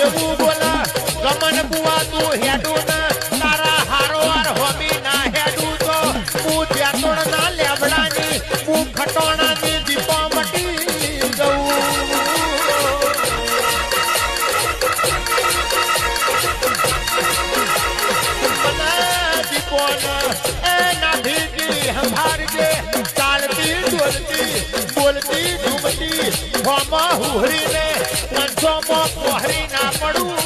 એવું બોલા ગમન બુવા તું હેડું ને તારા હારો હાર હોમી ના હેડું તો હું જેતોણ ના લેબડાની હું ખટોણાની દીપા મટી જઉં સંભાળજે ચાલતી ડોલતી બોલતી ઝૂમતી હોમાં હુહરીને 500 માં પહોરી ના પડું